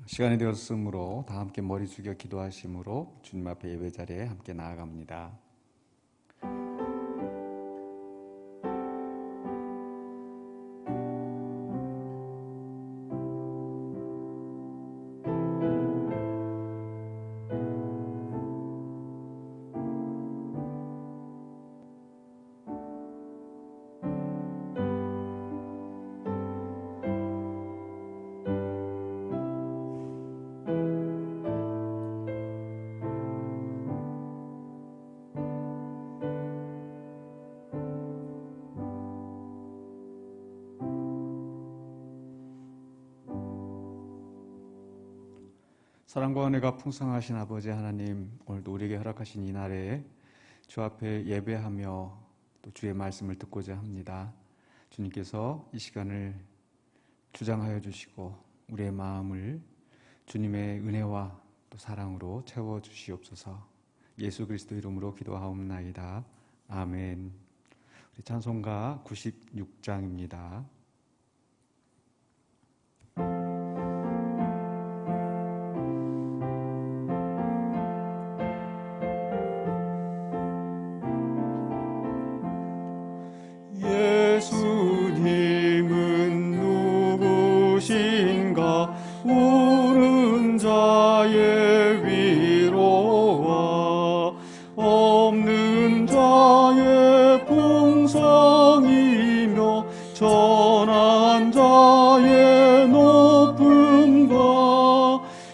시간이 되었으므로 다 함께 머리 숙여 기도하심으로 주님 앞에 예배 자리에 함께 나아갑니다. 사랑과 은혜가 풍성하신 아버지 하나님, 오늘도 우리에게 허락하신 이 날에 주 앞에 예배하며 또 주의 말씀을 듣고자 합니다. 주님께서 이 시간을 주장하여 주시고 우리의 마음을 주님의 은혜와 또 사랑으로 채워 주시옵소서. 예수 그리스도 이름으로 기도하옵나이다. 아멘. 우리 찬송가 96장입니다. 예수님은 누구신가? 우는 자의 위로와 없는 자의 풍성이며 전한 자의 높음과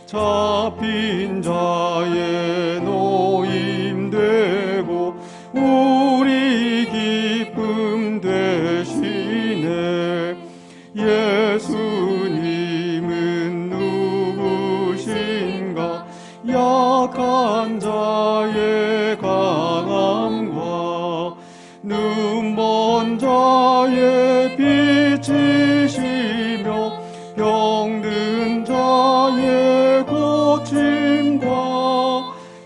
잡힌 자의 노임되고 우리 기쁨 되시네. 예수님은 누구신가? 약한 자의 강함과 눈먼 자의 빛이시며 병든 자의 고침과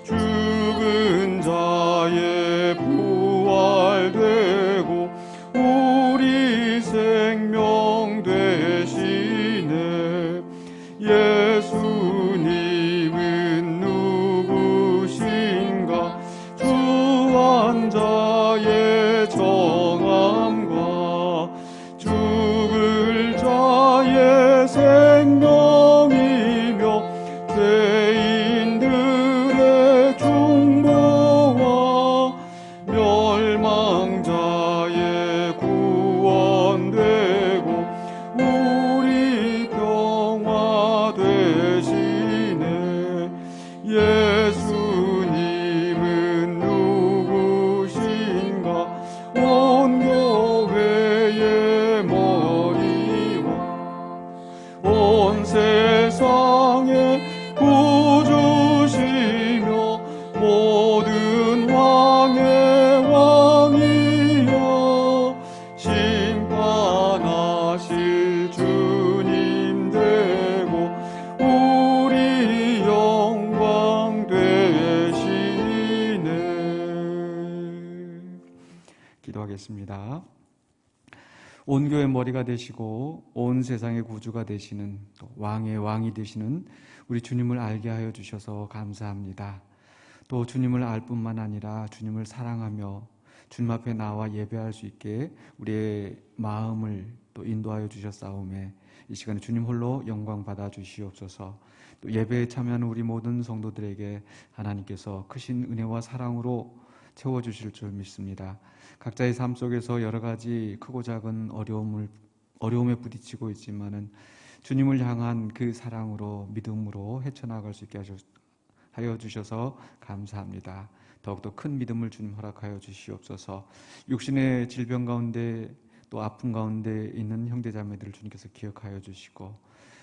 죽은 자의 부활되고 우리 생명 되시네. 예수님은 누구신가? 주한 자의 정함과 죽을 자의 생명이며 죄인들의 중보와 멸망자의 구원되고 우리 평화 되시네. 예수님은 누구신가? 온 교회의 머리와 온 세상의 구주시며 모든 왕의 왕이여 심판하실 주님 되고 우리 영광 되시네. 기도하겠습니다. 온 교회 머리가 되시고 온 세상의 구주가 되시는 또 왕의 왕이 되시는 우리 주님을 알게 하여 주셔서 감사합니다. 또 주님을 알 뿐만 아니라 주님을 사랑하며 주님 앞에 나와 예배할 수 있게 우리의 마음을 또 인도하여 주셨사오매 이 시간에 주님 홀로 영광 받아 주시옵소서. 또 예배에 참여하는 우리 모든 성도들에게 하나님께서 크신 은혜와 사랑으로 채워주실 줄 믿습니다. 각자의 삶 속에서 여러 가지 크고 작은 어려움에 부딪히고 있지만은 주님을 향한 그 사랑으로 믿음으로 헤쳐나갈 수 있게 하여 주셔서 감사합니다. 더욱더 큰 믿음을 주님 허락하여 주시옵소서. 육신의 질병 가운데 또 아픔 가운데 있는 형제자매들을 주님께서 기억하여 주시고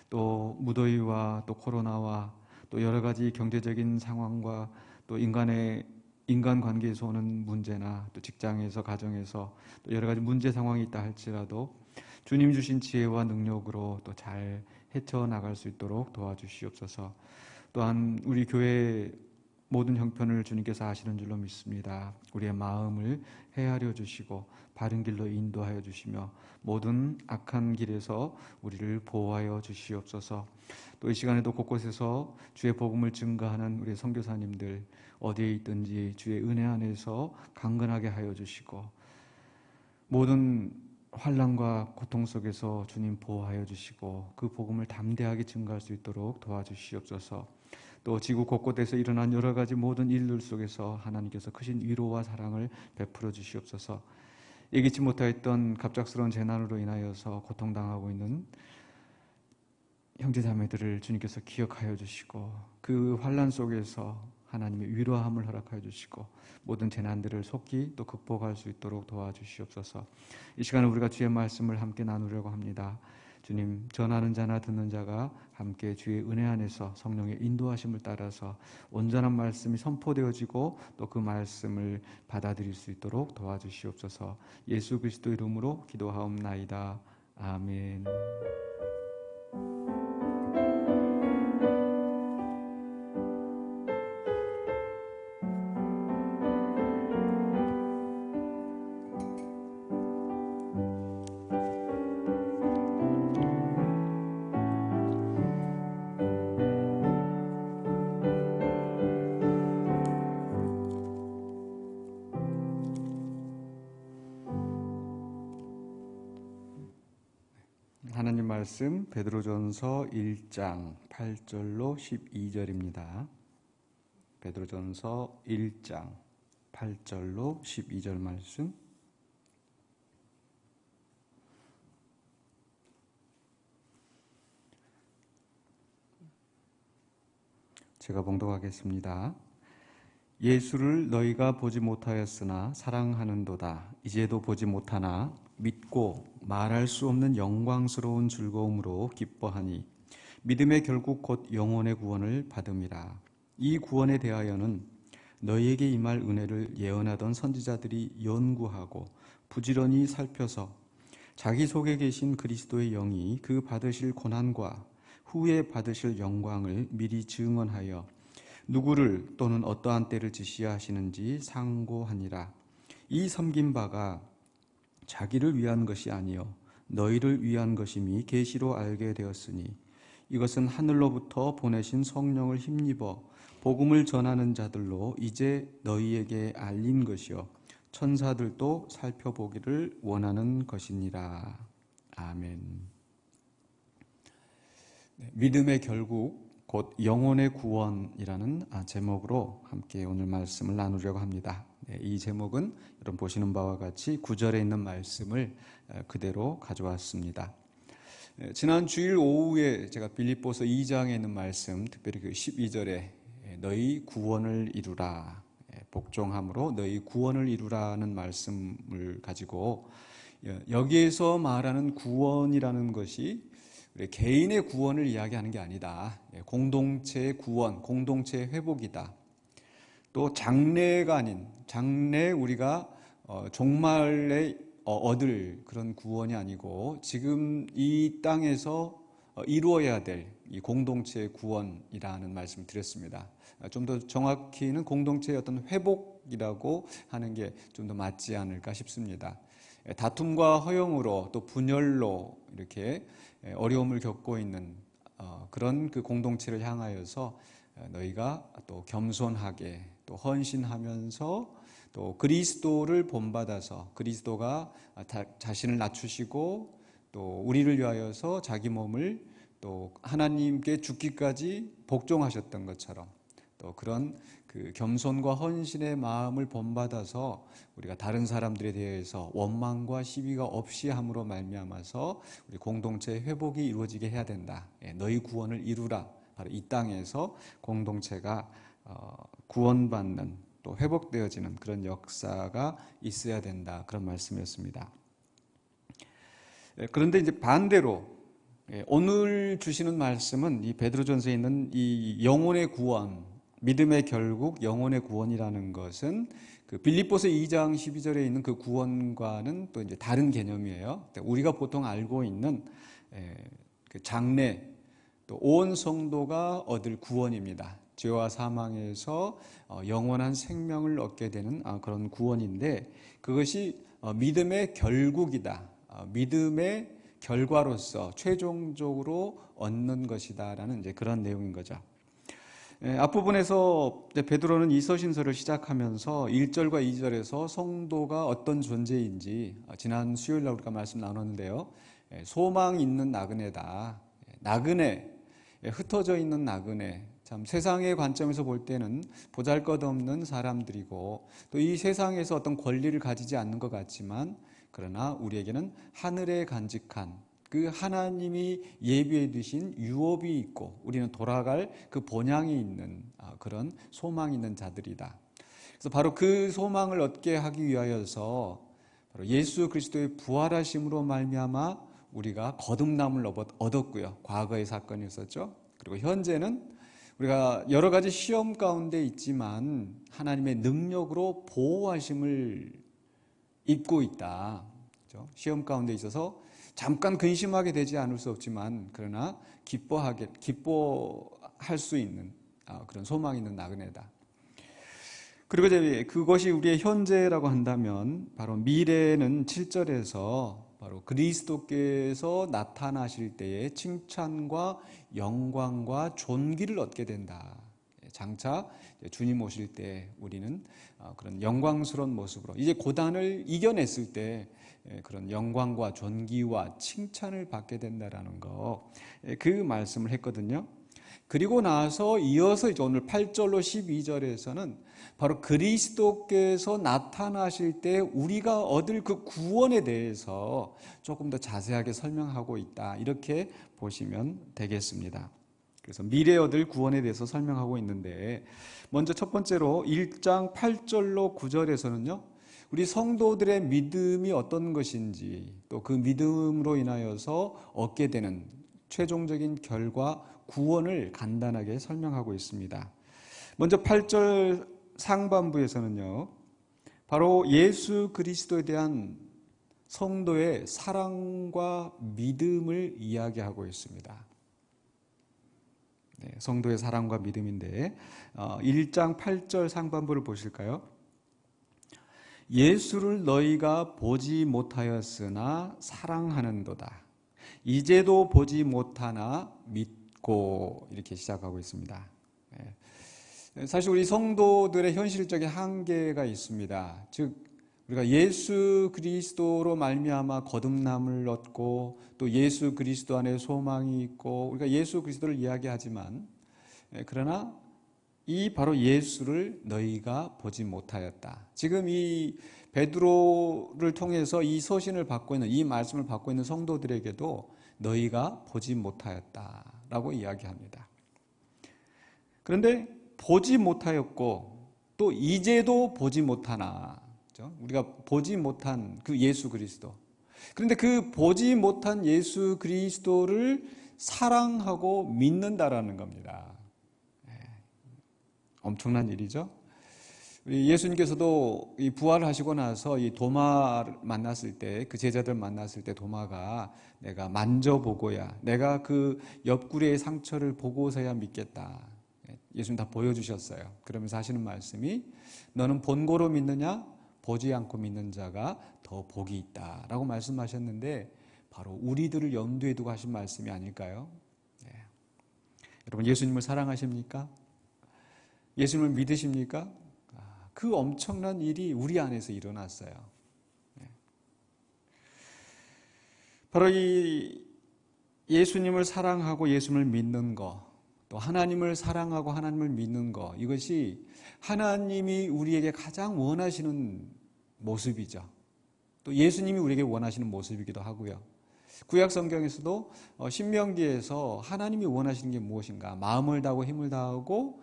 또 무더위와 또 코로나와 또 여러 가지 경제적인 상황과 또 인간 관계에서 오는 문제나 또 직장에서 가정에서 또 여러 가지 문제 상황이 있다 할지라도 주님 주신 지혜와 능력으로 또 잘 헤쳐나갈 수 있도록 도와주시옵소서. 또한 우리 교회 모든 형편을 주님께서 아시는 줄로 믿습니다. 우리의 마음을 헤아려 주시고 바른 길로 인도하여 주시며 모든 악한 길에서 우리를 보호하여 주시옵소서. 또 이 시간에도 곳곳에서 주의 복음을 증거하는 우리 선교사님들 어디에 있든지 주의 은혜 안에서 강건하게 하여 주시고 모든 환난과 고통 속에서 주님 보호하여 주시고 그 복음을 담대하게 증거할 수 있도록 도와주시옵소서. 또 지구 곳곳에서 일어난 여러 가지 모든 일들 속에서 하나님께서 크신 위로와 사랑을 베풀어 주시옵소서. 예기치 못하였던 갑작스러운 재난으로 인하여서 고통당하고 있는 형제자매들을 주님께서 기억하여 주시고 그 환난 속에서 하나님의 위로함을 허락하여 주시고 모든 재난들을 속히 또 극복할 수 있도록 도와주시옵소서. 이 시간에 우리가 주의 말씀을 함께 나누려고 합니다. 주님, 전하는 자나 듣는 자가 함께 주의 은혜 안에서 성령의 인도하심을 따라서 온전한 말씀이 선포되어지고 또 그 말씀을 받아들일 수 있도록 도와주시옵소서. 예수 그리스도 이름으로 기도하옵나이다. 아멘. 하나님 말씀 베드로전서 1장 8절로 12절입니다. 베드로전서 1장 8절로 12절 말씀. 제가 봉독하겠습니다. 예수를 너희가 보지 못하였으나 사랑하는도다. 이제도 보지 못하나 믿고 말할 수 없는 영광스러운 즐거움으로 기뻐하니 믿음의 결국 곧 영혼의 구원을 받음이라. 이 구원에 대하여는 너희에게 임할 은혜를 예언하던 선지자들이 연구하고 부지런히 살펴서 자기 속에 계신 그리스도의 영이 그 받으실 고난과 후에 받으실 영광을 미리 증언하여 누구를 또는 어떠한 때를 지시하시는지 상고하니라. 이 섬긴 바가 자기를 위한 것이 아니요 너희를 위한 것임이 계시로 알게 되었으니 이것은 하늘로부터 보내신 성령을 힘입어 복음을 전하는 자들로 이제 너희에게 알린 것이요 천사들도 살펴보기를 원하는 것이니라. 아멘. 믿음의 결국 곧 영혼의 구원이라는 제목으로 함께 오늘 말씀을 나누려고 합니다. 이 제목은 여러분 보시는 바와 같이 9절에 있는 말씀을 그대로 가져왔습니다. 지난 주일 오후에 제가 빌립보서 2장에 있는 말씀, 특별히 그 12절에 너희 구원을 이루라, 복종함으로 너희 구원을 이루라는 말씀을 가지고 여기에서 말하는 구원이라는 것이 우리 개인의 구원을 이야기하는 게 아니다. 공동체의 구원, 공동체의 회복이다. 또 장래가 아닌 장래 우리가 종말에 얻을 그런 구원이 아니고 지금 이 땅에서 이루어야 될 이 공동체의 구원이라는 말씀을 드렸습니다. 좀 더 정확히는 공동체의 어떤 회복이라고 하는 게 좀 더 맞지 않을까 싶습니다. 다툼과 허용으로 또 분열로 이렇게 어려움을 겪고 있는 그런 그 공동체를 향하여서 너희가 또 겸손하게 또 헌신하면서 또 그리스도를 본받아서 그리스도가 자신을 낮추시고 또 우리를 위하여서 자기 몸을 또 하나님께 죽기까지 복종하셨던 것처럼 또 그런 그 겸손과 헌신의 마음을 본받아서 우리가 다른 사람들에 대해서 원망과 시비가 없이 함으로 말미암아서 우리 공동체의 회복이 이루어지게 해야 된다. 너희 구원을 이루라. 바로 이 땅에서 공동체가 구원받는 또 회복되어지는 그런 역사가 있어야 된다. 그런 말씀이었습니다. 그런데 이제 반대로 오늘 주시는 말씀은 이 베드로전서에 있는 이 영혼의 구원, 믿음의 결국 영혼의 구원이라는 것은 그 빌립보서 2장 12절에 있는 그 구원과는 또 이제 다른 개념이에요. 우리가 보통 알고 있는 그 장래 또 온 성도가 얻을 구원입니다. 죄와 사망에서 영원한 생명을 얻게 되는 그런 구원인데, 그것이 믿음의 결국이다. 믿음의 결과로서 최종적으로 얻는 것이다라는 이제 그런 내용인 거죠. 앞부분에서 베드로는 이 서신서를 시작하면서 1절과 2절에서 성도가 어떤 존재인지 지난 수요일 날 우리가 말씀 나눴는데요. 소망 있는 나그네다. 나그네, 흩어져 있는 나그네. 참 세상의 관점에서 볼 때는 보잘것없는 사람들이고 또 이 세상에서 어떤 권리를 가지지 않는 것 같지만, 그러나 우리에게는 하늘에 간직한 그 하나님이 예비해 두신 유업이 있고 우리는 돌아갈 그 본향이 있는 그런 소망이 있는 자들이다. 그래서 바로 그 소망을 얻게 하기 위하여서 바로 예수 그리스도의 부활하심으로 말미암아 우리가 거듭남을 얻었고요. 과거의 사건이 있었죠. 그리고 현재는 우리가 여러 가지 시험 가운데 있지만 하나님의 능력으로 보호하심을 입고 있다. 그렇죠? 시험 가운데 있어서 잠깐 근심하게 되지 않을 수 없지만, 그러나 기뻐할 수 있는 그런 소망이 있는 나그네다. 그리고 이제 그것이 우리의 현재라고 한다면 바로 미래는 7절에서 바로 그리스도께서 나타나실 때의 칭찬과 영광과 존귀를 얻게 된다. 장차 주님 오실 때 우리는 그런 영광스러운 모습으로 이제 고난을 이겨냈을 때 그런 영광과 존귀와 칭찬을 받게 된다라는 거, 그 말씀을 했거든요. 그리고 나서 이어서 이제 오늘 8절로 12절에서는 바로 그리스도께서 나타나실 때 우리가 얻을 그 구원에 대해서 조금 더 자세하게 설명하고 있다. 이렇게 보시면 되겠습니다. 그래서 미래 얻을 구원에 대해서 설명하고 있는데, 먼저 첫 번째로 1장 8절로 9절에서는요, 우리 성도들의 믿음이 어떤 것인지, 또 그 믿음으로 인하여서 얻게 되는 최종적인 결과, 구원을 간단하게 설명하고 있습니다. 먼저 8절 상반부에서는요, 바로 예수 그리스도에 대한 성도의 사랑과 믿음을 이야기하고 있습니다. 네, 성도의 사랑과 믿음인데 1장 8절 상반부를 보실까요? 예수를 너희가 보지 못하였으나 사랑하는도다. 이제도 보지 못하나 믿고, 이렇게 시작하고 있습니다. 사실 우리 성도들의 현실적인 한계가 있습니다. 즉 우리가 예수 그리스도로 말미암아 거듭남을 얻고 또 예수 그리스도 안에 소망이 있고 우리가 예수 그리스도를 이야기하지만, 그러나 이 바로 예수를 너희가 보지 못하였다. 지금 이 베드로를 통해서 이 서신을 받고 있는, 이 말씀을 받고 있는 성도들에게도 너희가 보지 못하였다라고 이야기합니다. 그런데 보지 못하였고 또 이제도 보지 못하나, 그렇죠? 우리가 보지 못한 그 예수 그리스도, 그런데 그 보지 못한 예수 그리스도를 사랑하고 믿는다라는 겁니다. 엄청난 일이죠. 우리 예수님께서도 이 부활하시고 나서 이 도마를 만났을 때, 그 제자들 만났을 때 도마가 내가 만져보고야, 내가 그 옆구리의 상처를 보고서야 믿겠다. 예수님 다 보여주셨어요. 그러면서 하시는 말씀이, 너는 본고로 믿느냐? 보지 않고 믿는 자가 더 복이 있다 라고 말씀하셨는데, 바로 우리들을 염두에 두고 하신 말씀이 아닐까요? 네. 여러분, 예수님을 사랑하십니까? 예수님을 믿으십니까? 그 엄청난 일이 우리 안에서 일어났어요. 바로 이 예수님을 사랑하고 예수님을 믿는 것, 또 하나님을 사랑하고 하나님을 믿는 것, 이것이 하나님이 우리에게 가장 원하시는 모습이죠. 또 예수님이 우리에게 원하시는 모습이기도 하고요. 구약 성경에서도 신명기에서 하나님이 원하시는 게 무엇인가? 마음을 다하고 힘을 다하고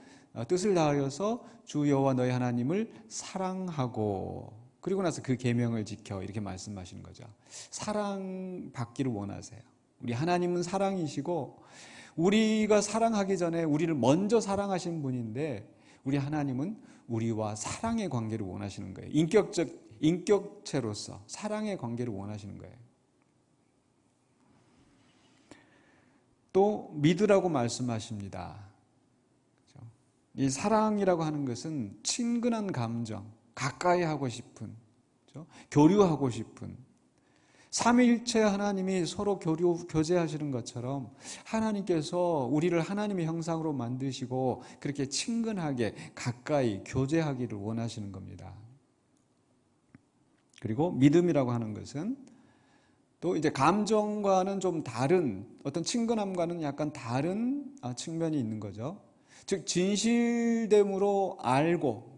뜻을 다하여서 주 여호와 너희 하나님을 사랑하고, 그리고 나서 그 계명을 지켜, 이렇게 말씀하시는 거죠. 사랑받기를 원하세요. 우리 하나님은 사랑이시고 우리가 사랑하기 전에 우리를 먼저 사랑하신 분인데, 우리 하나님은 우리와 사랑의 관계를 원하시는 거예요. 인격체로서 사랑의 관계를 원하시는 거예요. 또 믿으라고 말씀하십니다. 이 사랑이라고 하는 것은 친근한 감정, 가까이 하고 싶은, 그렇죠? 교류하고 싶은, 삼위일체 하나님이 서로 교제하시는 것처럼 하나님께서 우리를 하나님의 형상으로 만드시고 그렇게 친근하게 가까이 교제하기를 원하시는 겁니다. 그리고 믿음이라고 하는 것은 또 이제 감정과는 좀 다른, 어떤 친근함과는 약간 다른 측면이 있는 거죠. 즉 진실됨으로 알고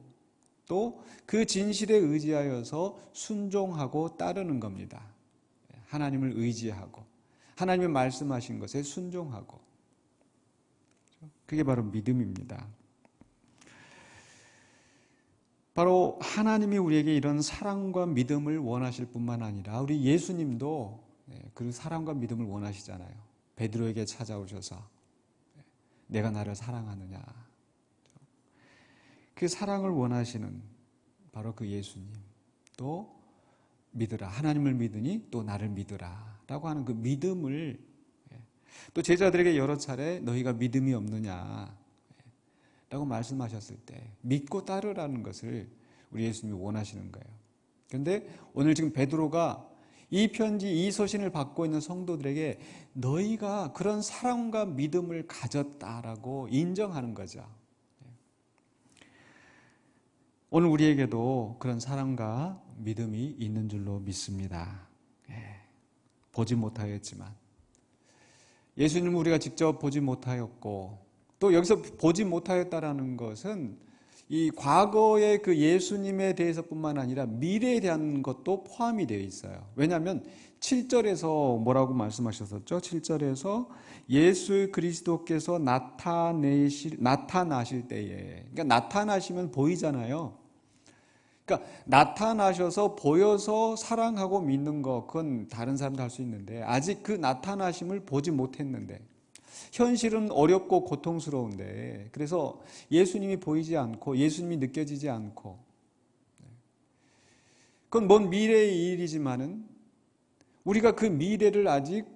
또 그 진실에 의지하여서 순종하고 따르는 겁니다. 하나님을 의지하고 하나님이 말씀하신 것에 순종하고, 그게 바로 믿음입니다. 바로 하나님이 우리에게 이런 사랑과 믿음을 원하실 뿐만 아니라 우리 예수님도 그 사랑과 믿음을 원하시잖아요. 베드로에게 찾아오셔서 내가 나를 사랑하느냐, 그 사랑을 원하시는 바로 그 예수님, 또 믿으라, 하나님을 믿으니 또 나를 믿으라 라고 하는 그 믿음을, 또 제자들에게 여러 차례 너희가 믿음이 없느냐 라고 말씀하셨을 때 믿고 따르라는 것을 우리 예수님이 원하시는 거예요. 그런데 오늘 지금 베드로가 이 편지, 이 서신을 받고 있는 성도들에게 너희가 그런 사랑과 믿음을 가졌다라고 인정하는 거죠. 오늘 우리에게도 그런 사랑과 믿음이 있는 줄로 믿습니다. 보지 못하였지만 예수님을 우리가 직접 보지 못하였고, 또 여기서 보지 못하였다라는 것은 이 과거의 그 예수님에 대해서뿐만 아니라 미래에 대한 것도 포함이 되어 있어요. 왜냐하면 7절에서 뭐라고 말씀하셨었죠? 7절에서 예수 그리스도께서 나타나실 때에, 그러니까 나타나시면 보이잖아요. 그러니까 나타나셔서 보여서 사랑하고 믿는 거, 그건 다른 사람도 할 수 있는데 아직 그 나타나심을 보지 못했는데, 현실은 어렵고 고통스러운데, 그래서 예수님이 보이지 않고 예수님이 느껴지지 않고, 그건 먼 미래의 일이지만은 우리가 그 미래를 아직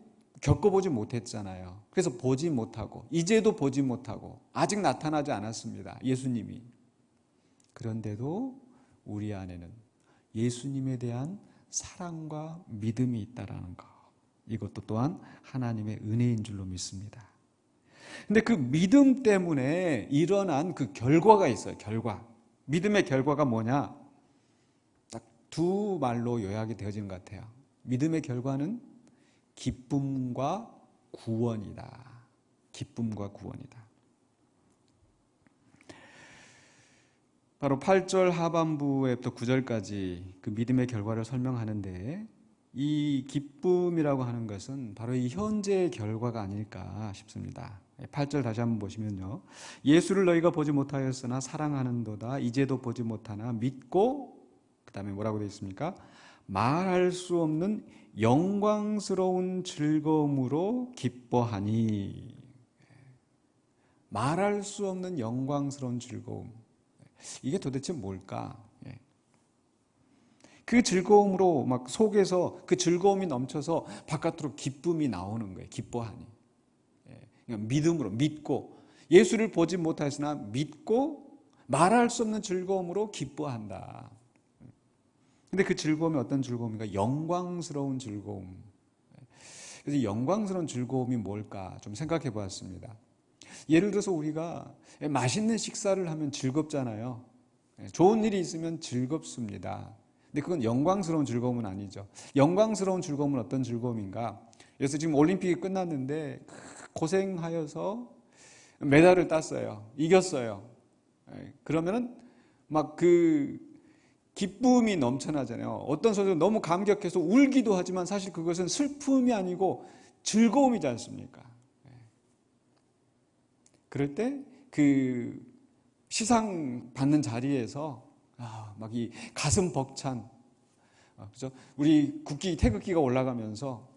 겪어보지 못했잖아요. 그래서 보지 못하고, 이제도 보지 못하고, 아직 나타나지 않았습니다, 예수님이. 그런데도 우리 안에는 예수님에 대한 사랑과 믿음이 있다라는 것, 이것도 또한 하나님의 은혜인 줄로 믿습니다. 근데 그 믿음 때문에 일어난 그 결과가 있어요. 결과. 믿음의 결과가 뭐냐? 딱 두 말로 요약이 되어지는 것 같아요. 믿음의 결과는 기쁨과 구원이다. 기쁨과 구원이다. 바로 8절 하반부에부터 9절까지 그 믿음의 결과를 설명하는데, 이 기쁨이라고 하는 것은 바로 이 현재의 결과가 아닐까 싶습니다. 8절 다시 한번 보시면요. 예수를 너희가 보지 못하였으나 사랑하는도다. 이제도 보지 못하나 믿고, 그 다음에 뭐라고 되어 있습니까? 말할 수 없는 영광스러운 즐거움으로 기뻐하니. 말할 수 없는 영광스러운 즐거움. 이게 도대체 뭘까? 그 즐거움으로 막 속에서 그 즐거움이 넘쳐서 바깥으로 기쁨이 나오는 거예요. 기뻐하니. 그러니까 믿음으로, 믿고, 예수를 보지 못하였으나 믿고 말할 수 없는 즐거움으로 기뻐한다. 근데 그 즐거움이 어떤 즐거움인가? 영광스러운 즐거움. 그래서 영광스러운 즐거움이 뭘까 좀 생각해 보았습니다. 예를 들어서 우리가 맛있는 식사를 하면 즐겁잖아요. 좋은 일이 있으면 즐겁습니다. 근데 그건 영광스러운 즐거움은 아니죠. 영광스러운 즐거움은 어떤 즐거움인가? 그래서 지금 올림픽이 끝났는데 고생하여서 메달을 땄어요. 이겼어요. 그러면은 막 그 기쁨이 넘쳐나잖아요. 어떤 선수는 너무 감격해서 울기도 하지만 사실 그것은 슬픔이 아니고 즐거움이지 않습니까? 그럴 때 그 시상 받는 자리에서 막 이 가슴 벅찬, 그죠? 우리 국기 태극기가 올라가면서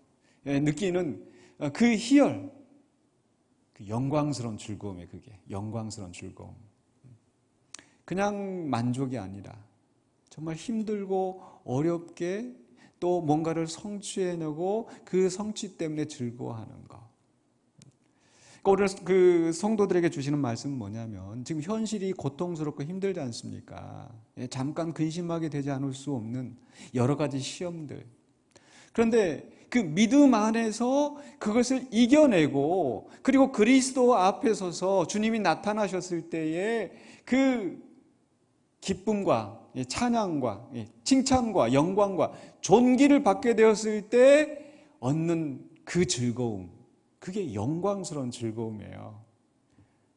느끼는 그 희열, 그 영광스러운 즐거움이에요. 그게 영광스러운 즐거움. 그냥 만족이 아니라 정말 힘들고 어렵게 또 뭔가를 성취해내고 그 성취 때문에 즐거워하는 것. 그러니까 오늘 그 성도들에게 주시는 말씀은 뭐냐면 지금 현실이 고통스럽고 힘들지 않습니까? 잠깐 근심하게 되지 않을 수 없는 여러 가지 시험들. 그런데 그 믿음 안에서 그것을 이겨내고 그리고 그리스도 앞에 서서 주님이 나타나셨을 때에 그 기쁨과 찬양과 칭찬과 영광과 존귀를 받게 되었을 때 얻는 그 즐거움, 그게 영광스러운 즐거움이에요.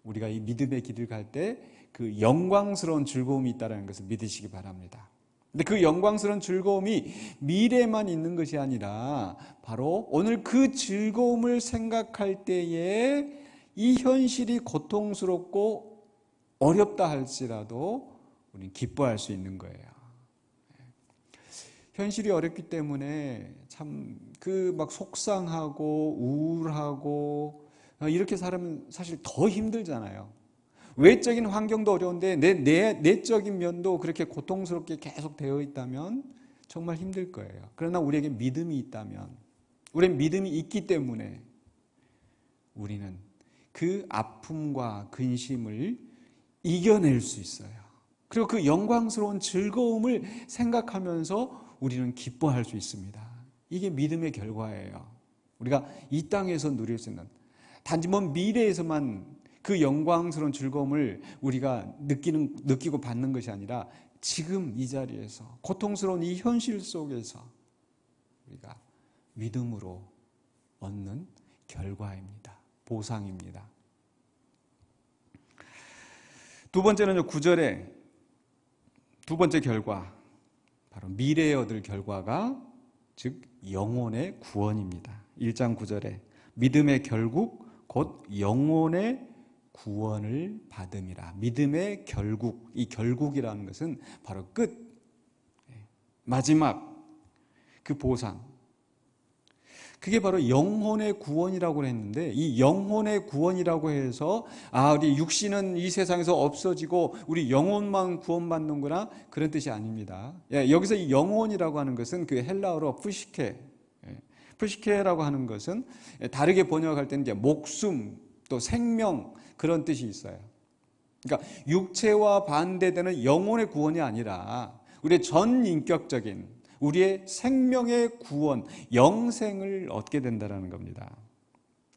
우리가 이 믿음의 길을 갈 때 그 영광스러운 즐거움이 있다는 것을 믿으시기 바랍니다. 근데 그 영광스러운 즐거움이 미래에만 있는 것이 아니라 바로 오늘 그 즐거움을 생각할 때에 이 현실이 고통스럽고 어렵다 할지라도 우리는 기뻐할 수 있는 거예요. 현실이 어렵기 때문에 참 그 막 속상하고 우울하고 이렇게 살면 사실 더 힘들잖아요. 외적인 환경도 어려운데 내적인 면도 그렇게 고통스럽게 계속 되어 있다면 정말 힘들 거예요. 그러나 우리에게 믿음이 있다면, 우리는 믿음이 있기 때문에 우리는 그 아픔과 근심을 이겨낼 수 있어요. 그리고 그 영광스러운 즐거움을 생각하면서 우리는 기뻐할 수 있습니다. 이게 믿음의 결과예요. 우리가 이 땅에서 누릴 수 있는, 단지 먼 미래에서만 그 영광스러운 즐거움을 우리가 느끼고 받는 것이 아니라 지금 이 자리에서 고통스러운 이 현실 속에서 우리가 믿음으로 얻는 결과입니다. 보상입니다. 두 번째는요, 9절에 두 번째 결과, 바로 미래에 얻을 결과가 즉 영혼의 구원입니다. 1장 9절에 믿음의 결국 곧 영혼의 구원을 받음이라. 믿음의 결국, 이 결국이라는 것은 바로 끝, 마지막 그 보상, 그게 바로 영혼의 구원이라고 했는데, 이 영혼의 구원이라고 해서 우리 육신은 이 세상에서 없어지고 우리 영혼만 구원받는구나, 그런 뜻이 아닙니다. 여기서 이 영혼이라고 하는 것은 그 헬라어로 푸시케라고 하는 것은 다르게 번역할 때는 이제 목숨 또 생명, 그런 뜻이 있어요. 그러니까 육체와 반대되는 영혼의 구원이 아니라 우리의 전인격적인 우리의 생명의 구원, 영생을 얻게 된다는 겁니다.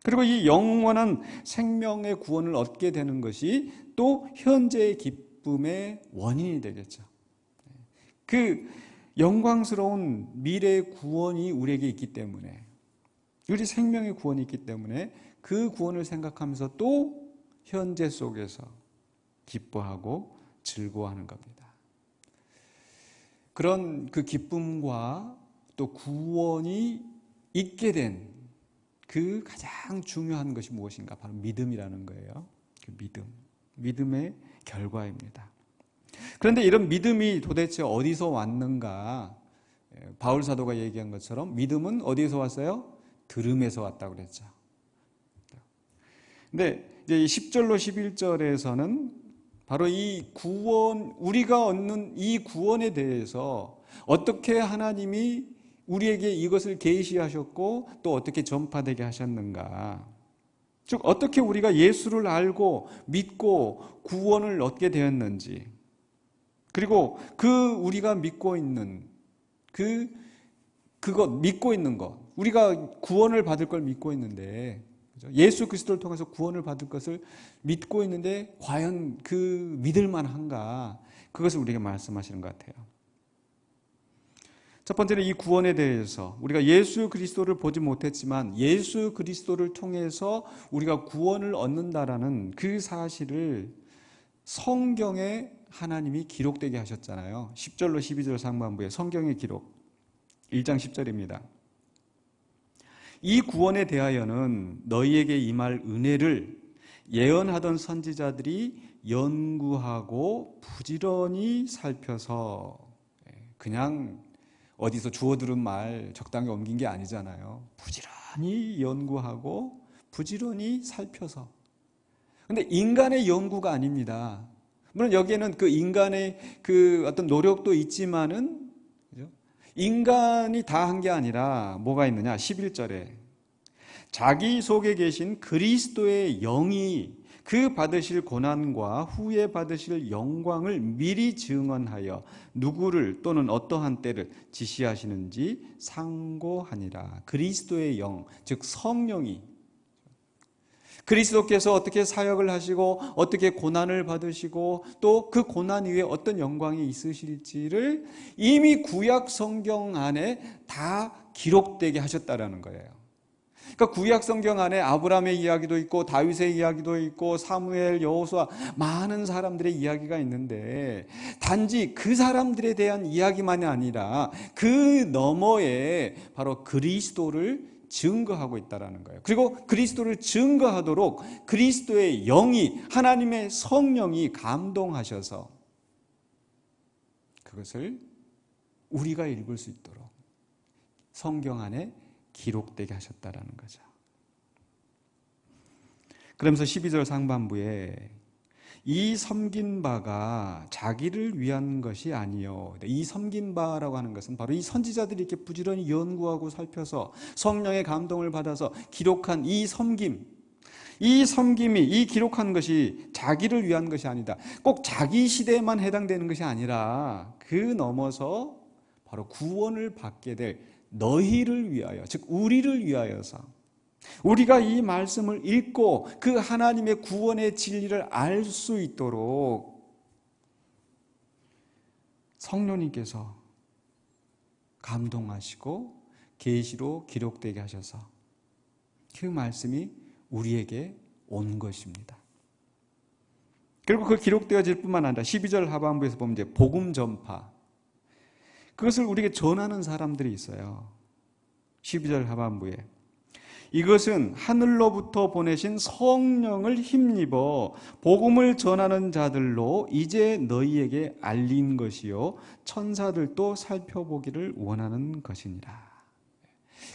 그리고 이 영원한 생명의 구원을 얻게 되는 것이 또 현재의 기쁨의 원인이 되겠죠. 그 영광스러운 미래의 구원이 우리에게 있기 때문에, 우리 생명의 구원이 있기 때문에 그 구원을 생각하면서 또 현재 속에서 기뻐하고 즐거워하는 겁니다. 그런 그 기쁨과 또 구원이 있게 된 그 가장 중요한 것이 무엇인가? 바로 믿음이라는 거예요. 그 믿음의 결과입니다. 그런데 이런 믿음이 도대체 어디서 왔는가? 바울 사도가 얘기한 것처럼 믿음은 어디에서 왔어요? 들음에서 왔다고 그랬죠. 근데 이제 10절로 11절에서는 바로 이 구원, 우리가 얻는 이 구원에 대해서 어떻게 하나님이 우리에게 이것을 계시하셨고 또 어떻게 전파되게 하셨는가. 즉 어떻게 우리가 예수를 알고 믿고 구원을 얻게 되었는지, 그리고 그 우리가 믿고 있는 그것, 믿고 있는 것, 우리가 구원을 받을 걸 믿고 있는데, 예수 그리스도를 통해서 구원을 받을 것을 믿고 있는데 과연 그 믿을 만한가, 그것을 우리에게 말씀하시는 것 같아요. 첫 번째는 이 구원에 대해서 우리가 예수 그리스도를 보지 못했지만 예수 그리스도를 통해서 우리가 구원을 얻는다라는 그 사실을 성경에 하나님이 기록되게 하셨잖아요. 10절로 12절 상반부에 성경의 기록, 1장 10절입니다. 이 구원에 대하여는 너희에게 임할 은혜를 예언하던 선지자들이 연구하고 부지런히 살펴서, 그냥 어디서 주워 들은 말 적당히 옮긴 게 아니잖아요. 부지런히 연구하고 부지런히 살펴서. 근데 인간의 연구가 아닙니다. 물론 여기에는 그 인간의 그 어떤 노력도 있지만은, 인간이 다 한 게 아니라 뭐가 있느냐? 11절에 자기 속에 계신 그리스도의 영이 그 받으실 고난과 후에 받으실 영광을 미리 증언하여 누구를 또는 어떠한 때를 지시하시는지 상고하니라. 그리스도의 영, 즉 성령이 그리스도께서 어떻게 사역을 하시고 어떻게 고난을 받으시고 또 그 고난 이후에 어떤 영광이 있으실지를 이미 구약 성경 안에 다 기록되게 하셨다라는 거예요. 그러니까 구약 성경 안에 아브라함의 이야기도 있고 다윗의 이야기도 있고 사무엘, 여호수아 많은 사람들의 이야기가 있는데 단지 그 사람들에 대한 이야기만이 아니라 그 너머에 바로 그리스도를 증거하고 있다라는 거예요. 그리고 그리스도를 증거하도록 그리스도의 영이 하나님의 성령이 감동하셔서 그것을 우리가 읽을 수 있도록 성경 안에 기록되게 하셨다라는 거죠. 그러면서 12절 상반부에 이 섬긴 바가 자기를 위한 것이 아니요. 이 섬긴 바라고 하는 것은 바로 이 선지자들이 이렇게 부지런히 연구하고 살펴서 성령의 감동을 받아서 기록한 이 섬김이 이 기록한 것이 자기를 위한 것이 아니다. 꼭 자기 시대에만 해당되는 것이 아니라 그 넘어서 바로 구원을 받게 될 너희를 위하여, 즉 우리를 위하여서 우리가 이 말씀을 읽고 그 하나님의 구원의 진리를 알 수 있도록 성령님께서 감동하시고 계시로 기록되게 하셔서 그 말씀이 우리에게 온 것입니다. 그리고 그 기록되어질 뿐만 아니라 12절 하반부에서 보면 이제 복음 전파, 그것을 우리에게 전하는 사람들이 있어요. 12절 하반부에 이것은 하늘로부터 보내신 성령을 힘입어 복음을 전하는 자들로 이제 너희에게 알린 것이요 천사들도 살펴보기를 원하는 것이니라.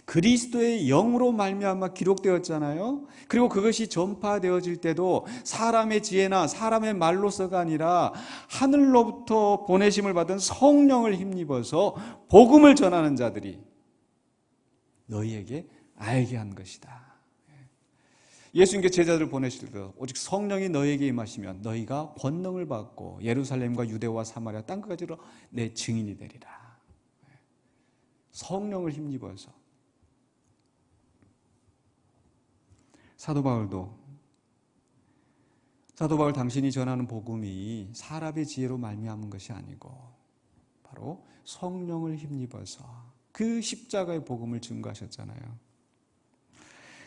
그리스도의 영으로 말미암아 기록되었잖아요. 그리고 그것이 전파되어질 때도 사람의 지혜나 사람의 말로서가 아니라 하늘로부터 보내심을 받은 성령을 힘입어서 복음을 전하는 자들이 너희에게 알게 한 것이다. 예수님께 제자들을 보내실 때 오직 성령이 너희에게 임하시면 너희가 권능을 받고 예루살렘과 유대와 사마리아 땅끝까지로 내 증인이 되리라. 성령을 힘입어서 사도 바울 당신이 전하는 복음이 사람의 지혜로 말미암은 것이 아니고 바로 성령을 힘입어서 그 십자가의 복음을 증거하셨잖아요.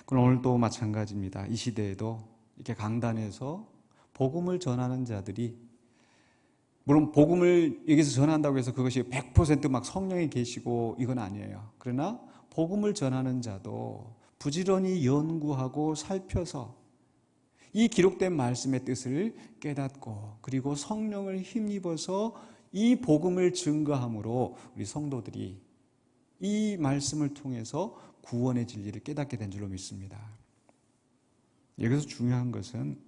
그럼 오늘도 마찬가지입니다. 이 시대에도 이렇게 강단에서 복음을 전하는 자들이, 물론 복음을 여기서 전한다고 해서 그것이 100% 막 성령이 계시고 이건 아니에요. 그러나 복음을 전하는 자도 부지런히 연구하고 살펴서 이 기록된 말씀의 뜻을 깨닫고 그리고 성령을 힘입어서 이 복음을 증거함으로 우리 성도들이 이 말씀을 통해서 구원의 진리를 깨닫게 된 줄로 믿습니다. 여기서 중요한 것은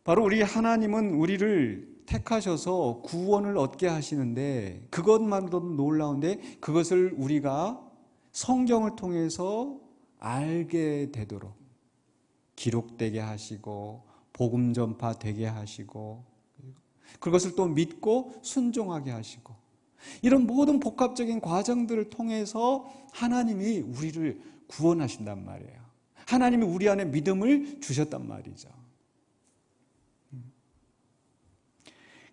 바로 우리 하나님은 우리를 택하셔서 구원을 얻게 하시는데 그것만으로도 놀라운데 그것을 우리가 성경을 통해서 알게 되도록 기록되게 하시고 복음 전파되게 하시고 그것을 또 믿고 순종하게 하시고 이런 모든 복합적인 과정들을 통해서 하나님이 우리를 구원하신단 말이에요. 하나님이 우리 안에 믿음을 주셨단 말이죠.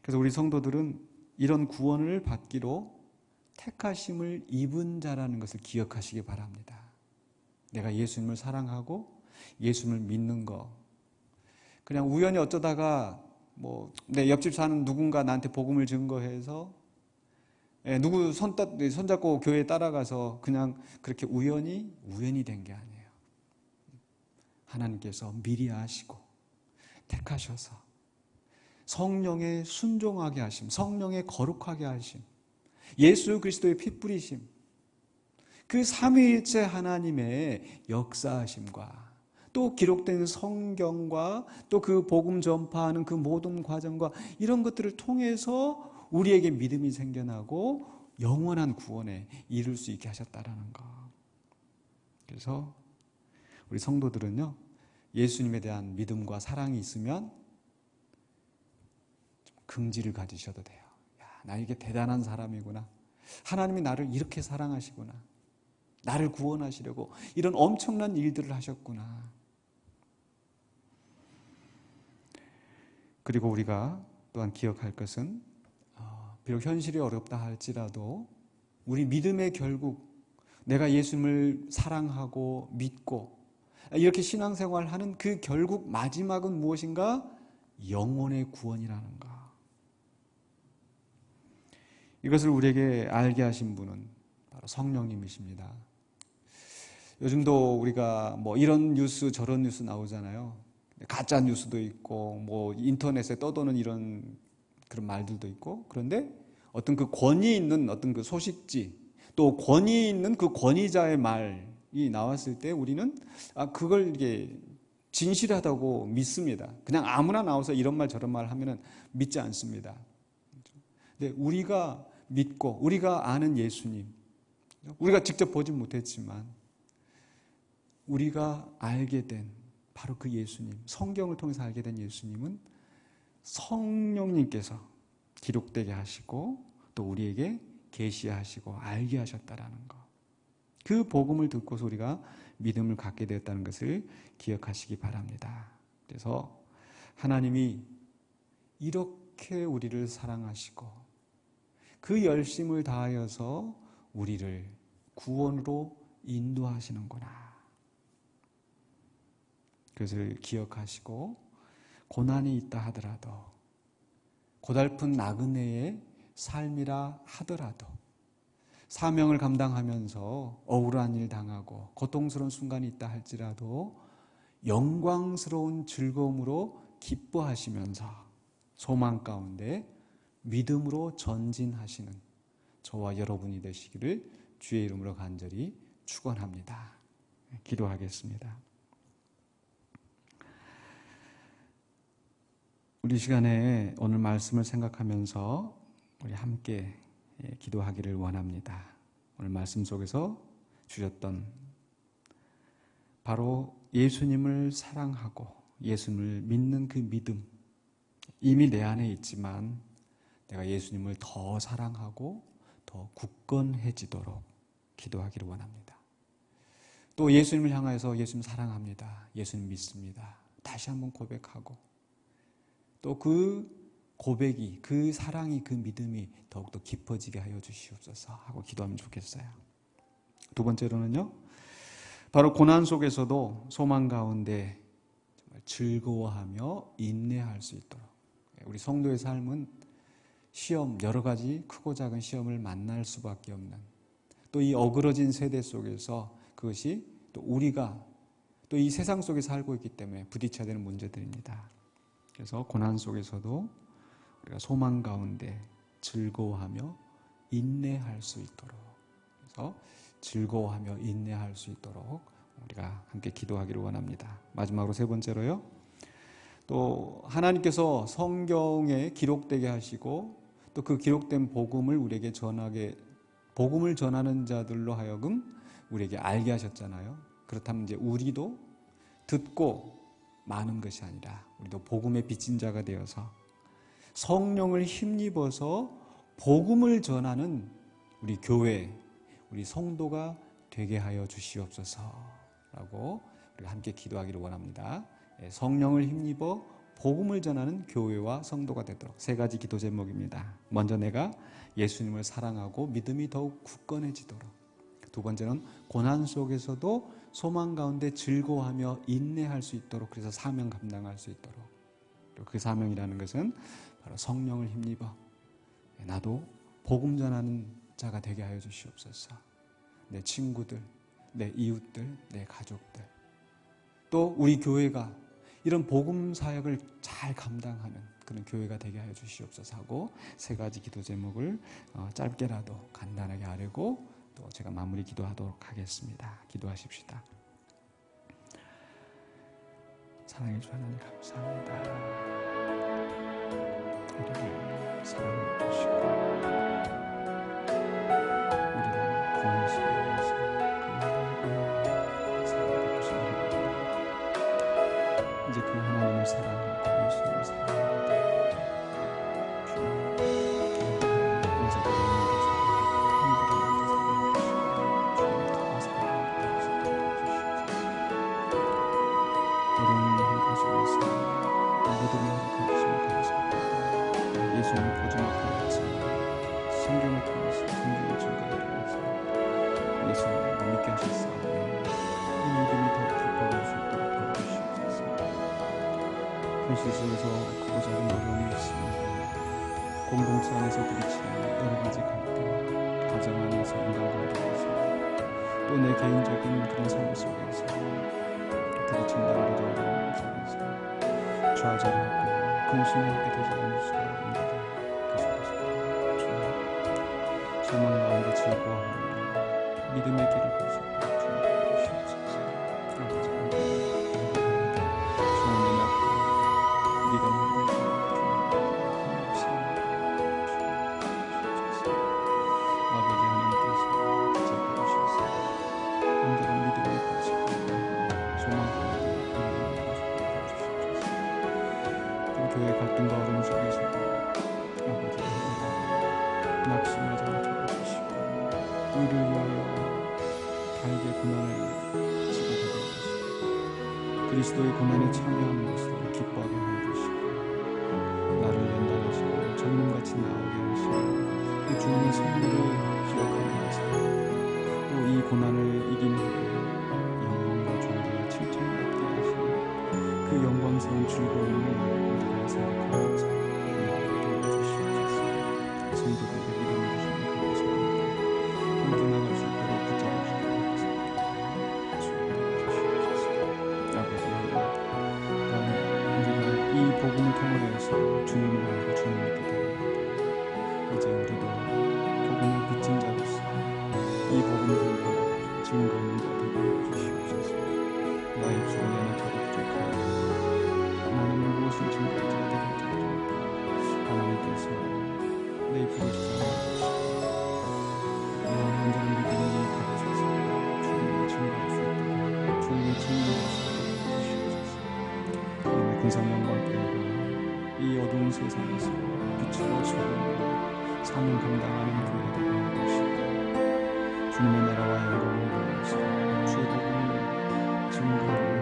그래서 우리 성도들은 이런 구원을 받기로 택하심을 입은 자라는 것을 기억하시기 바랍니다. 내가 예수님을 사랑하고 예수님을 믿는 거, 그냥 우연히 어쩌다가 내 옆집 사는 누군가 나한테 복음을 증거해서 누구 손잡고 교회에 따라가서 그냥 그렇게 우연히 된 게 아니에요. 하나님께서 미리 아시고 택하셔서 성령에 순종하게 하심, 성령에 거룩하게 하심, 예수 그리스도의 피 뿌리심, 그 삼위일체 하나님의 역사하심과 또 기록된 성경과 또 그 복음 전파하는 그 모든 과정과 이런 것들을 통해서 우리에게 믿음이 생겨나고 영원한 구원에 이룰 수 있게 하셨다라는 것. 그래서 우리 성도들은요, 예수님에 대한 믿음과 사랑이 있으면 좀 긍지를 가지셔도 돼요. 야, 나 이게 대단한 사람이구나. 하나님이 나를 이렇게 사랑하시구나. 나를 구원하시려고 이런 엄청난 일들을 하셨구나. 그리고 우리가 또한 기억할 것은 비록 현실이 어렵다 할지라도 우리 믿음의 결국 내가 예수님을 사랑하고 믿고 이렇게 신앙생활하는 그 결국 마지막은 무엇인가? 영혼의 구원이라는가. 이것을 우리에게 알게 하신 분은 바로 성령님이십니다. 요즘도 우리가 뭐 이런 뉴스 저런 뉴스 나오잖아요. 가짜 뉴스도 있고 뭐 인터넷에 떠도는 이런 그런 말들도 있고, 그런데 어떤 그 권위 있는 어떤 그 소식지 또 권위 있는 그 권위자의 말이 나왔을 때 우리는 그걸 이게 진실하다고 믿습니다. 그냥 아무나 나와서 이런 말 저런 말 하면은 믿지 않습니다. 근데 우리가 믿고 우리가 아는 예수님, 우리가 직접 보진 못했지만 우리가 알게 된 바로 그 예수님, 성경을 통해서 알게 된 예수님은 성령님께서 기록되게 하시고 또 우리에게 계시하시고 알게 하셨다라는 것. 그 복음을 듣고서 우리가 믿음을 갖게 되었다는 것을 기억하시기 바랍니다. 그래서 하나님이 이렇게 우리를 사랑하시고 그 열심을 다하여서 우리를 구원으로 인도하시는구나. 그것을 기억하시고 고난이 있다 하더라도 고달픈 나그네의 삶이라 하더라도 사명을 감당하면서 억울한 일 당하고 고통스러운 순간이 있다 할지라도 영광스러운 즐거움으로 기뻐하시면서 소망 가운데 믿음으로 전진하시는 저와 여러분이 되시기를 주의 이름으로 간절히 축원합니다. 기도하겠습니다. 우리 시간에 오늘 말씀을 생각하면서 우리 함께 기도하기를 원합니다. 오늘 말씀 속에서 주셨던 바로 예수님을 사랑하고 예수님을 믿는 그 믿음, 이미 내 안에 있지만 내가 예수님을 더 사랑하고 더 굳건해지도록 기도하기를 원합니다. 또 예수님을 향하여서 예수님 사랑합니다. 예수님 믿습니다. 다시 한번 고백하고 또 그 고백이, 그 사랑이, 그 믿음이 더욱더 깊어지게 하여 주시옵소서 하고 기도하면 좋겠어요. 두 번째로는요, 바로 고난 속에서도 소망 가운데 정말 즐거워하며 인내할 수 있도록, 우리 성도의 삶은 시험, 여러 가지 크고 작은 시험을 만날 수밖에 없는, 또 이 어그러진 세대 속에서 그것이 또 우리가 또 이 세상 속에 살고 있기 때문에 부딪혀야 되는 문제들입니다. 그래서 고난 속에서도 우리가 소망 가운데 즐거워하며 인내할 수 있도록, 그래서 즐거워하며 인내할 수 있도록 우리가 함께 기도하기를 원합니다. 마지막으로 세 번째로요, 또 하나님께서 성경에 기록되게 하시고 또 그 기록된 복음을 우리에게 전하게, 복음을 전하는 자들로 하여금 우리에게 알게 하셨잖아요. 그렇다면 이제 우리도 듣고 마는 것이 아니라 우리도 복음의 빚진 자가 되어서 성령을 힘입어서 복음을 전하는 우리 교회, 우리 성도가 되게 하여 주시옵소서라고 우리가 함께 기도하기를 원합니다. 성령을 힘입어 복음을 전하는 교회와 성도가 되도록 세 가지 기도 제목입니다. 먼저 내가 예수님을 사랑하고 믿음이 더욱 굳건해지도록, 두 번째는 고난 속에서도 소망 가운데 즐거워하며 인내할 수 있도록, 그래서 사명 감당할 수 있도록, 그리고 그 사명이라는 것은 바로 성령을 힘입어 나도 복음 전하는 자가 되게 하여 주시옵소서. 내 친구들, 내 이웃들, 내 가족들, 또 우리 교회가 이런 복음 사역을 잘 감당하는 그런 교회가 되게 하여 주시옵소서 하고 세 가지 기도 제목을 짧게라도 간단하게 아뢰고 또 제가 마무리 기도하도록 하겠습니다. 기도하십시다. 사랑해 주 하나님 감사합니다. 우리를 사랑해 주시고 우리를 구원하시기 위해서 감사하고 사랑해 주시는 예수님을 믿게 하셨사오니 이 믿음이 더 깊어갈 수 있도록 도와주시옵소서. 현실에서 크고 작은 어려움이 있습니다. 공동체 안에서 부딪히는 여러 가지 갈등, 가정 안에서 인간관계에서 또 내 개인적인 그런 삶 속에서 부딪힌 여러 가지 어려움 속에서 좌절하고 근심하게 되지 않을 수가 없는데 계속해서 주님 소망 가운데 즐거워하며 믿음의 길을 갈 수 있도록 주님 주시옵소서. 아버지 소원이 낳고 믿음하고 아버지 하나님께서 붙잡고 주셔서 온전한 믿음을 가지고 소망 가운데 인생을 주시옵소서. 또 교회 갈등과 어려움 속에서도 아버지 하나님 낙심하지 않게 해주시고 의를 위하여 달게 고난을 지게 되게 해주시고 그리스도의 고난에 참여하는 것으로 기뻐하게 해주시고 나를 연단하시고 정님같이 나오게 하시고 그 주님의 선물을 기억하게 하시고 또 이 고난을 이긴 후에 영광과 존귀와 칭찬을 받게 하시고 그 영광스러운 즐거움을 우리가 생각하면서 나아가게 도와주시옵소서. 성도들에게 믿음을 주시는 그 모습입니다. 함께 나갈 수 있도록 붙잡아 주시옵소서. 아버지 하나님 우리가 이 복음을 통하여서 주님을 알고 주님을 믿게 되었는데 이제 우리도 복음의 빚진 자로서 이 복음을 들고 증거하는 자 되게 해주시옵소서. 나의 입술을 내놓도록 부족하여 나는 무엇을 증거할 자가 되게 해주옵소서. 하나님께서 내 입술을 주장하여 주시고 내 안에 온전한 믿음이 가르쳐서 주님을 증거할 수 있도록 주님을 증거할 수 있도록 해주시옵소서. 주님의 근사한 영광교회가 이 어두운 세상에서 빛으로 소금으로 사명 감당하는 교회가 되게 해주시고 주님의 나라와 영광을 위해서 주의 복음을 증거하고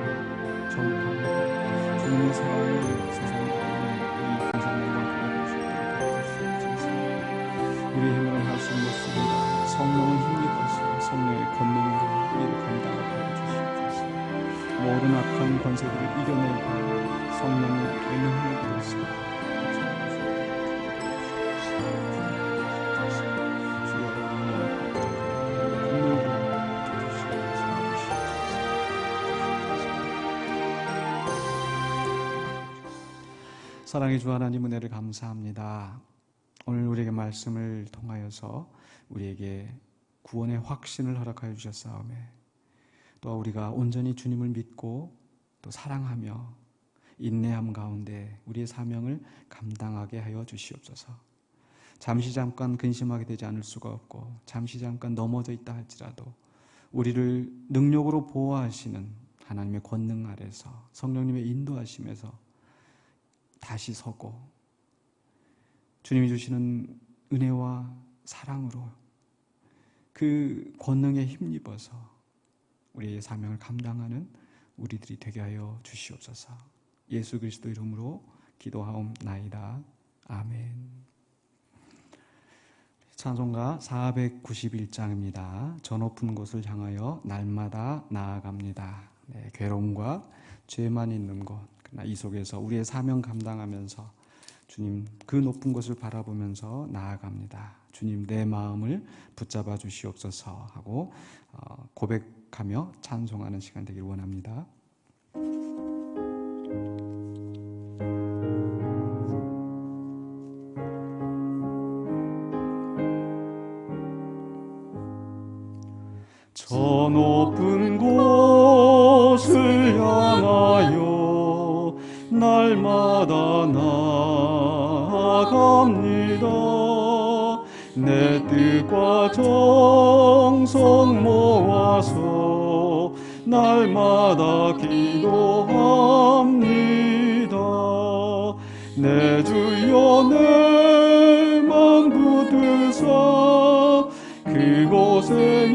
전파하고 주님의 사랑을 세상에 드리는 이 근사한 영광교회가 될 수 있도록 도와주시옵소서. 우리의 힘으로는 할 수 없는 것입니다. 성령을 힘입어서 성령의 권능으로 이를 감당하게 해주시옵소서. 모든 악한 권세들을 이겨내고 성령을 우리는 힘을 빌어서 사랑의 주 하나님 은혜를 감사합니다. 오늘 우리에게 말씀을 통하여서 우리에게 구원의 확신을 허락하여 주셨사오매 또 우리가 온전히 주님을 믿고 또 사랑하며 인내함 가운데 우리의 사명을 감당하게 하여 주시옵소서. 잠시 잠깐 근심하게 되지 않을 수가 없고 잠시 잠깐 넘어져 있다 할지라도 우리를 능력으로 보호하시는 하나님의 권능 아래서 성령님의 인도하심에서 다시 서고 주님이 주시는 은혜와 사랑으로 그 권능에 힘입어서 우리의 사명을 감당하는 우리들이 되게 하여 주시옵소서. 예수 그리스도 이름으로 기도하옵나이다. 아멘. 찬송가 491장입니다. 저 높은 곳을 향하여 날마다 나아갑니다. 네, 괴로움과 죄만 있는 곳, 그러나 이 속에서 우리의 사명 감당하면서 주님 그 높은 곳을 바라보면서 나아갑니다. 주님 내 마음을 붙잡아 주시옵소서 하고 고백하며 찬송하는 시간 되길 원합니다. 저 높은 곳을 향하여 날마다 나아갑니다. 내 뜻과 정성 모아서 날마다 기도합니다. 내 주여 내 맘 붙드사 그곳에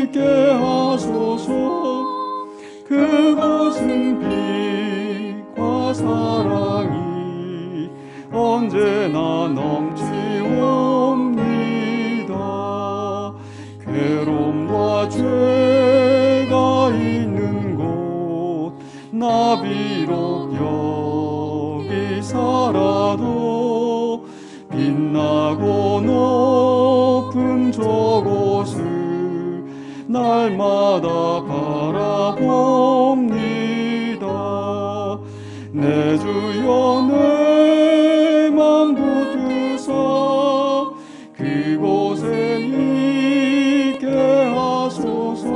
있게 하소서. 그곳은 빛과 사랑이 언제나 넘치옵니다. 괴로움 나 죄가 있는 곳 나 비록 여기 살아도 빛나고 높은 저곳을 날마다 바라봅니다. 내 주여 내 맘 붙드사 그곳에 있게 하소서.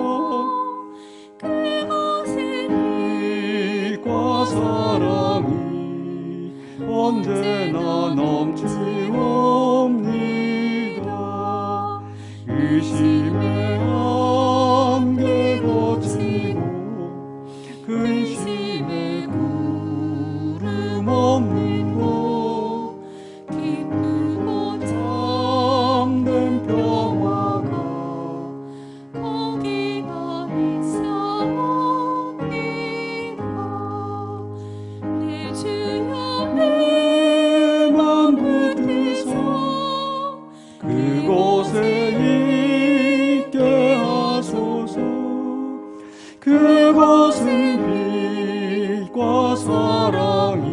빛과 사랑이 언제나 넘치옵니다. 의심의 안개 거치고 근심의 구름 없는 곳 기쁘고 참된 평화가 거기가 있사옵니다. 내 주여 내 맘 붙드사 그곳에 있게 하소서. 그곳은 빛과 사랑이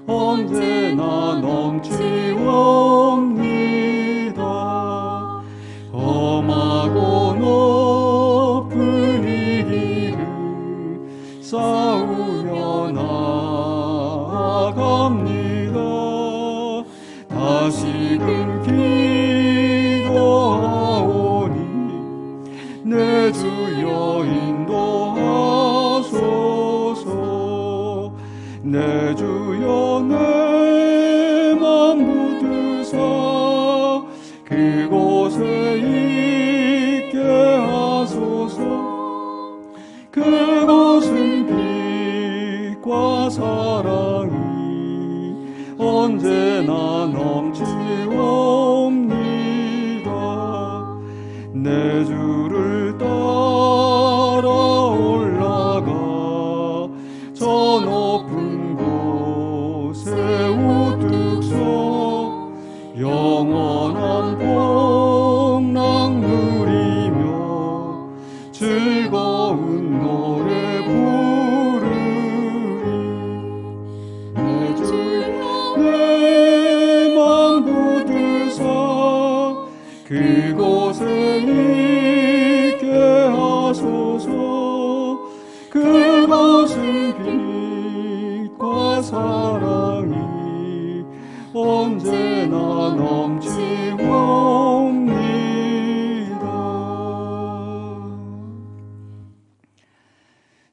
언제나 넘치옵니다. 험하고 높은 이 길을 싸우며 나아갑니다. 다시금 기도하오니 내 주여 인도하소서. 내 주여 내 맘 붙드사 그곳에 있게 하소서. 그곳은 빛과 사랑이 언제나 넘치옵니다. 내 주를 따라 올라가 저 높은 곳에 우뚝 서 영원한 복락 누리며 즐거운 노래 부르리. 내 주여 내 맘 붙드사 그곳에 있게 하소서. 그곳은 빛과 사랑이 언제나 넘치옵니다.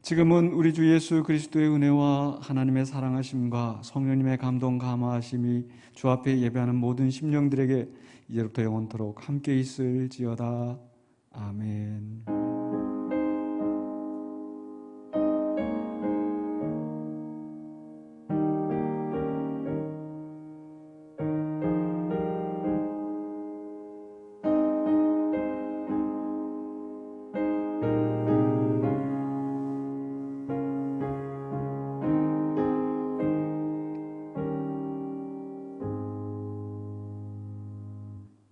지금은 우리 주 예수 그리스도의 은혜와 하나님의 사랑하심과 성령님의 감동 감화하심이 주 앞에 예배하는 모든 심령들에게 이제부터 영원토록 함께 있을지어다. 아멘.